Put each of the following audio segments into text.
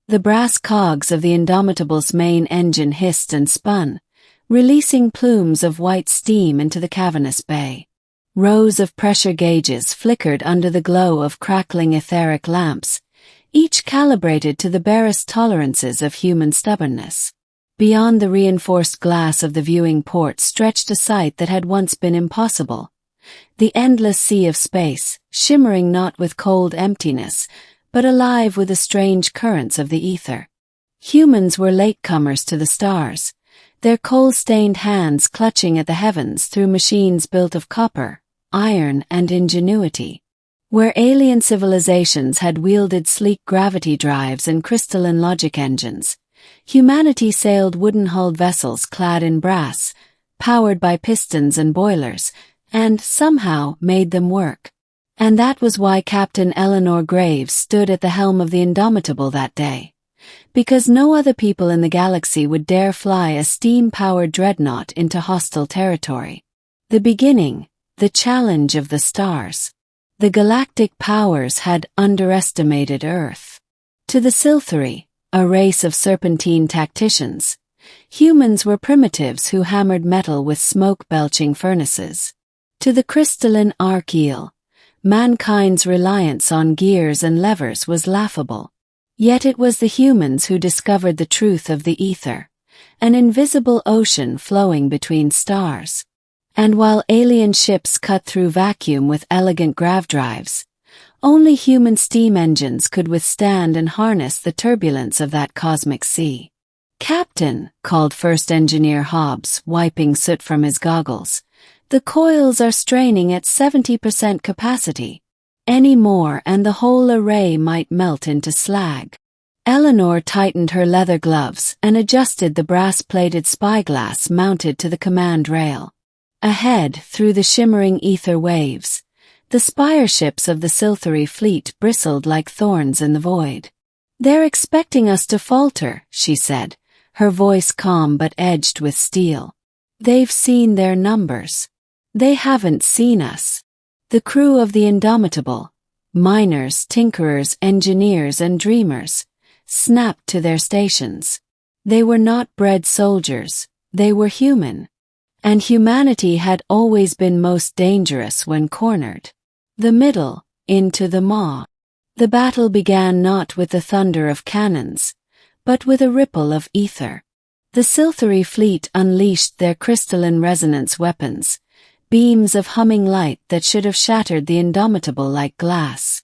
The brass cogs of the Indomitable's main engine hissed and spun, releasing plumes of white steam into the cavernous bay. Rows of pressure gauges flickered under the glow of crackling etheric lamps, each calibrated to the barest tolerances of human stubbornness. Beyond the reinforced glass of the viewing port stretched a sight that had once been impossible. The endless sea of space, shimmering not with cold emptiness, but alive with the strange currents of the ether. Humans were latecomers to the stars, their coal-stained hands clutching at the heavens through machines built of copper, iron, and ingenuity. Where alien civilizations had wielded sleek gravity drives and crystalline logic engines, humanity sailed wooden-hulled vessels clad in brass, powered by pistons and boilers, and somehow made them work. And that was why Captain Eleanor Graves stood at the helm of the Indomitable that day. Because no other people in the galaxy would dare fly a steam-powered dreadnought into hostile territory. The beginning, the challenge of the stars. The galactic powers had underestimated Earth. To the Siltheri, a race of serpentine tacticians, humans were primitives who hammered metal with smoke-belching furnaces. To the crystalline Archeel, mankind's reliance on gears and levers was laughable. Yet it was the humans who discovered the truth of the ether, an invisible ocean flowing between stars. And while alien ships cut through vacuum with elegant grav drives, only human steam engines could withstand and harness the turbulence of that cosmic sea. "Captain," called First Engineer Hobbs, wiping soot from his goggles, "the coils are straining at 70% capacity. Any more and the whole array might melt into slag." Eleanor tightened her leather gloves and adjusted the brass-plated spyglass mounted to the command rail. Ahead, through the shimmering ether waves, the spire ships of the Siltheri fleet bristled like thorns in the void. "They're expecting us to falter," she said, her voice calm but edged with steel. "They've seen their numbers. They haven't seen us." The crew of the Indomitable, miners, tinkerers, engineers, and dreamers, snapped to their stations. They were not bred soldiers, they were human. And humanity had always been most dangerous when cornered. The middle, into the maw. The battle began not with the thunder of cannons, but with a ripple of ether. The Siltheri fleet unleashed their crystalline resonance weapons, beams of humming light that should have shattered the Indomitable like glass.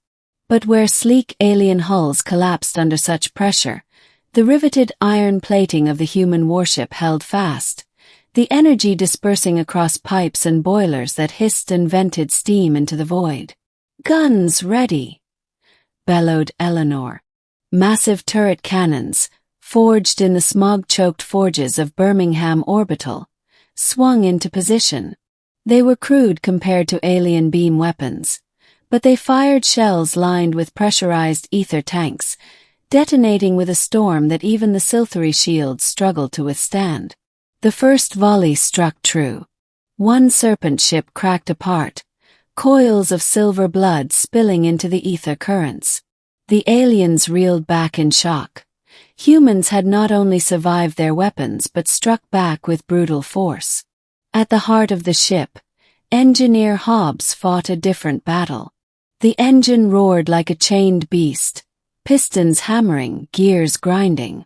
But where sleek alien hulls collapsed under such pressure, the riveted iron plating of the human warship held fast, the energy dispersing across pipes and boilers that hissed and vented steam into the void. "Guns ready," bellowed Eleanor. Massive turret cannons, forged in the smog-choked forges of Birmingham Orbital, swung into position. They were crude compared to alien beam weapons, but they fired shells lined with pressurized ether tanks, detonating with a storm that even the Siltheri shields struggled to withstand. The first volley struck true. One serpent ship cracked apart, coils of silver blood spilling into the ether currents. The aliens reeled back in shock. Humans had not only survived their weapons but struck back with brutal force. At the heart of the ship, Engineer Hobbs fought a different battle. The engine roared like a chained beast, pistons hammering, gears grinding.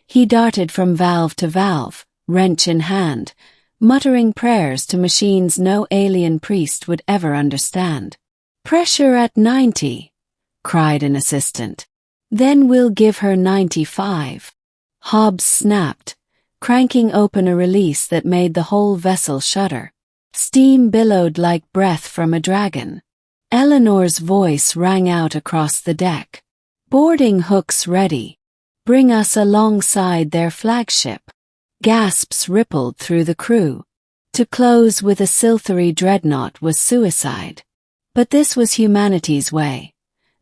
He darted from valve to valve, wrench in hand, muttering prayers to machines no alien priest would ever understand. "Pressure at 90, cried an assistant. "Then we'll give her 95. Hobbs snapped, cranking open a release that made the whole vessel shudder. Steam billowed like breath from a dragon. Eleanor's voice rang out across the deck. "Boarding hooks ready. Bring us alongside their flagship." Gasps rippled through the crew. To close with a Siltheri dreadnought was suicide. But this was humanity's way.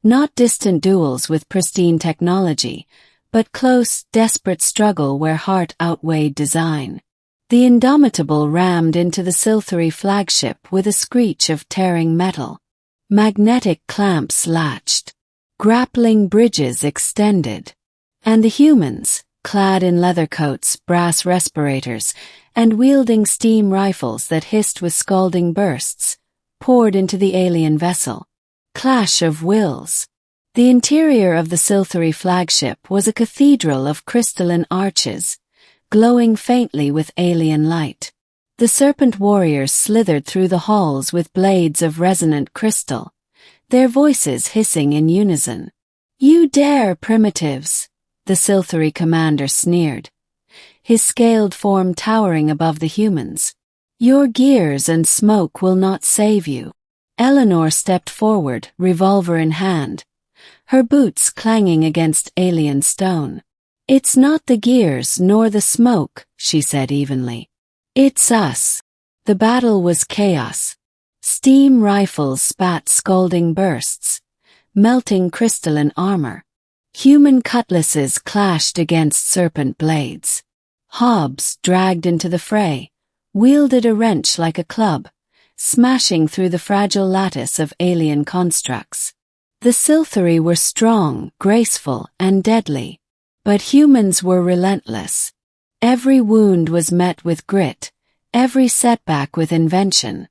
Not distant duels with pristine technology, but close, desperate struggle where heart outweighed design. The Indomitable rammed into the Siltheri flagship with a screech of tearing metal. Magnetic clamps latched. Grappling bridges extended. And the humans, clad in leather coats, brass respirators, and wielding steam rifles that hissed with scalding bursts, poured into the alien vessel. Clash of wills. The interior of the Silthary flagship was a cathedral of crystalline arches, glowing faintly with alien light. The serpent warriors slithered through the halls with blades of resonant crystal, their voices hissing in unison. "You dare, primitives!" the Silthary commander sneered, his scaled form towering above the humans. "Your gears and smoke will not save you." Eleanor stepped forward, revolver in hand, her boots clanging against alien stone. "It's not the gears nor the smoke," she said evenly. "It's us." The battle was chaos. Steam rifles spat scalding bursts, melting crystalline armor. Human cutlasses clashed against serpent blades. Hobbs, dragged into the fray, wielded a wrench like a club, smashing through the fragile lattice of alien constructs. The Silthary were strong, graceful, and deadly, but humans were relentless. Every wound was met with grit, every setback with invention.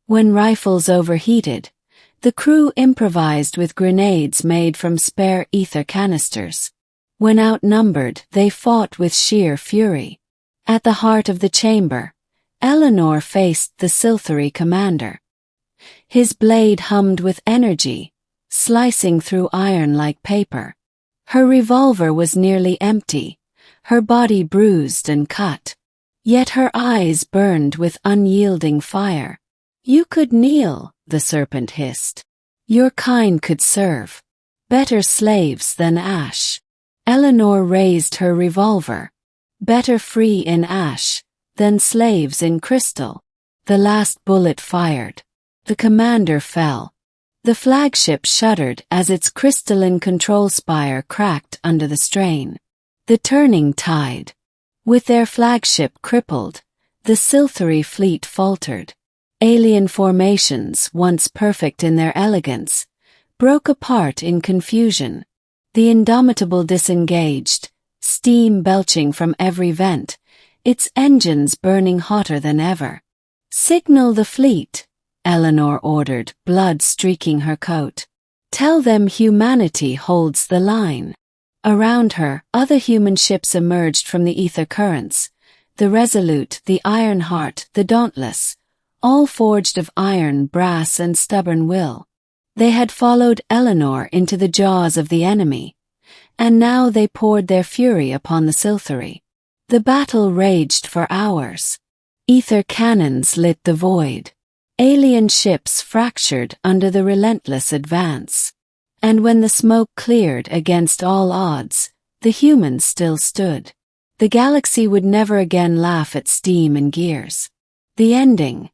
When rifles overheated, the crew improvised with grenades made from spare ether canisters. When outnumbered, they fought with sheer fury. At the heart of the chamber, Eleanor faced the Silthary commander. His blade hummed with energy, slicing through iron like paper. Her revolver was nearly empty, her body bruised and cut. Yet her eyes burned with unyielding fire. "You could kneel," the serpent hissed. "Your kind could serve. Better slaves than ash." Eleanor raised her revolver. "Better free in ash than slaves in crystal." The last bullet fired. The commander fell. The flagship shuddered as its crystalline control spire cracked under the strain. The turning tide. With their flagship crippled, the Silthary fleet faltered. Alien formations, once perfect in their elegance, broke apart in confusion. The Indomitable disengaged, steam belching from every vent, its engines burning hotter than ever. "Signal the fleet," Eleanor ordered, blood streaking her coat. "Tell them humanity holds the line." Around her, other human ships emerged from the ether currents, the Resolute, the Ironheart, the Dauntless, all forged of iron, brass, and stubborn will. They had followed Eleanor into the jaws of the enemy, and now they poured their fury upon the Silthary. The battle raged for hours. Ether cannons lit the void. Alien ships fractured under the relentless advance. And when the smoke cleared against all odds, the humans still stood. The galaxy would never again laugh at steam and gears. The ending.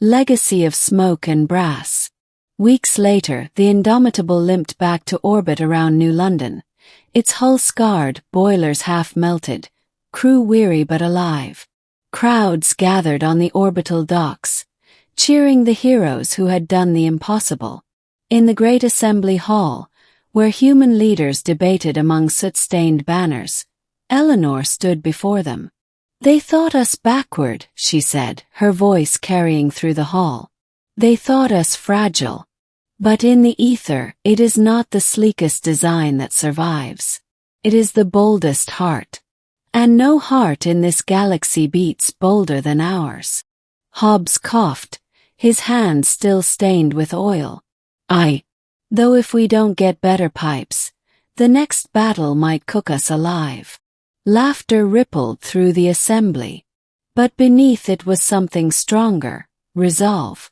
Legacy of smoke and brass. Weeks later, the Indomitable limped back to orbit around New London, its hull scarred, boilers half melted, crew weary but alive. Crowds gathered on the orbital docks, cheering the heroes who had done the impossible. In the great assembly hall, where human leaders debated among soot-stained banners, Eleanor stood before them. "They thought us backward," she said, her voice carrying through the hall. "They thought us fragile. But in the ether, it is not the sleekest design that survives. It is the boldest heart. And no heart in this galaxy beats bolder than ours." Hobbs coughed, his hands still stained with oil. Though if we don't get better pipes, the next battle might cook us alive." Laughter rippled through the assembly. But beneath it was something stronger, resolve.